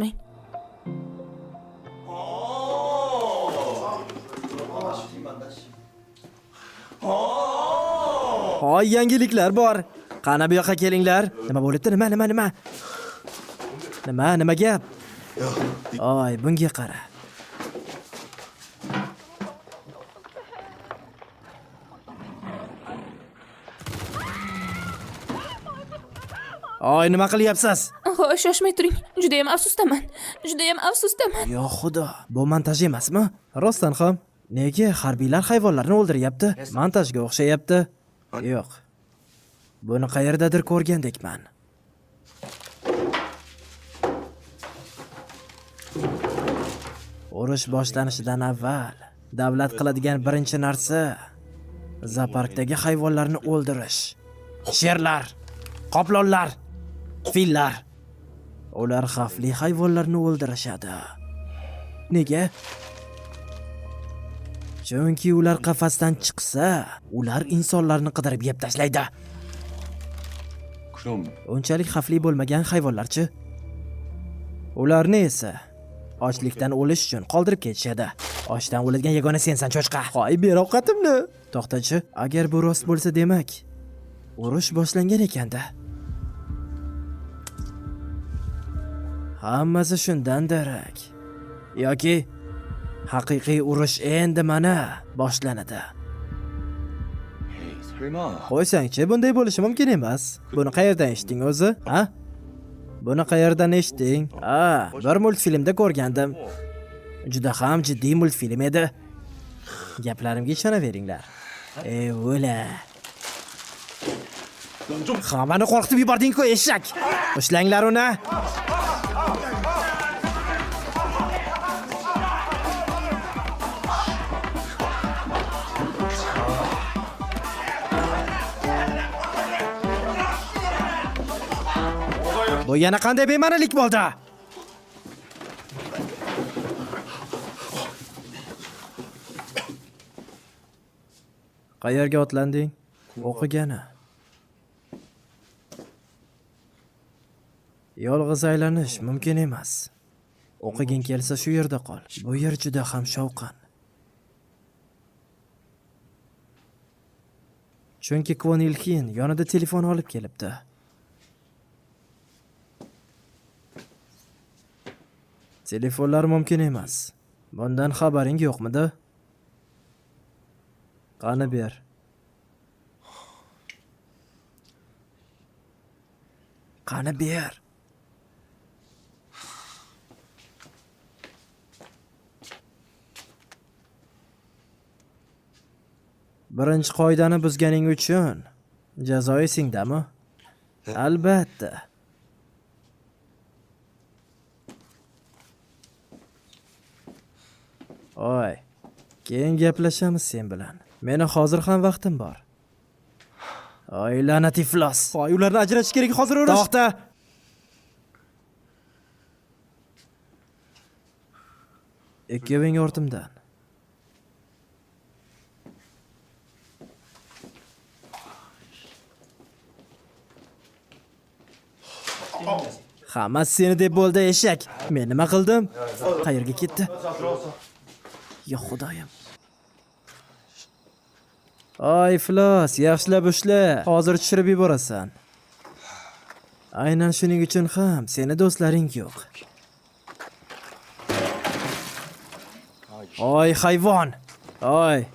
shoshmang. Hoy, yangiliklar bor. Qani bu yoqqa kelinglar. Nima bo'libdi? Nima? Nima gap? Oy, bunga qara. Oy, nima qilyapsiz? Shoshmay turing. Juda ham afsusdaman. Yo xudo, bu montaj emasmi? Rostdan ham. Nega harbiylar hayvonlarni o'ldiryapti? Montajga o'xshayapti. Yo'q. Buni qayerdadir ko'rgandekman. Urush boshlanishidan avval davlat qiladigan birinchi narsa zooparkdagi hayvonlarni o'ldirish. Sherlar, qoplonlar, fillar. Ular xavfli hayvonlarni o'ldirishadi. Nega? Chunki ular qafasdan chiqsa, ular insonlarni qidirib yeb tashlaydi. Unchalik xavfli bo'lmagan hayvonlarchi? Ularni esa ochlikdan o'lish uchun qoldirib ketishadi. Ochdan o'ladigan yagona sensan, cho'chqa. Qo'y ber ovqatimni. To'xtachi, agar bu rost bo'lsa, demak, urush boshlangan ekanda. Hammasi shundan darak. Yoki haqiqiy urush endi mana boshlanadi. Qo'ysang-chi, bunday bo'lishi mumkin emas. Buni qayerdan eshitding o'zi? Ha? Buni qayerdan eshitding? Bir multfilmda ko'rgandim. Juda ham jiddiy multfilm edi. Gaplarimga ishonaveringlar. O'la. Hammani qo'rqitib yubording-ku, eshak. Ushlanglar uni. Bu yana qanday bema'nilik bo'ldi? Qayerga otlanding? O'qigani. Yolg'iz aylanish mumkin emas. O'qiging kelsa shu yerda qol. Bu yer juda ham shovqin. Chunki Kwon Il-hin yonida telefon olib kelibdi. Telefonlar mumkin emas. Bundan xabaring yo'qmidi? Qani ber. Qani ber. Birinchi qoidani buzganing uchun jazo esingdami? Albatta. Oy, keyin gaplashamiz sen bilan. Meni hozir ham vaqtim bor. Oy, la'nat iflos. Oy, ularni ajratish kerak hozir urush. To'xta. Ikkoving ortimdan. Hammasi seni deb bo'ldi, eshak. Men nima qildim? Qayerga ketdi? Yo xudoyim. Oy, iflos, yaxshilab ushla. Hozir tushirib yuborasan. Aynan shuning uchun ham seni do'stlaring yo'q. Oy, hayvon. Oy,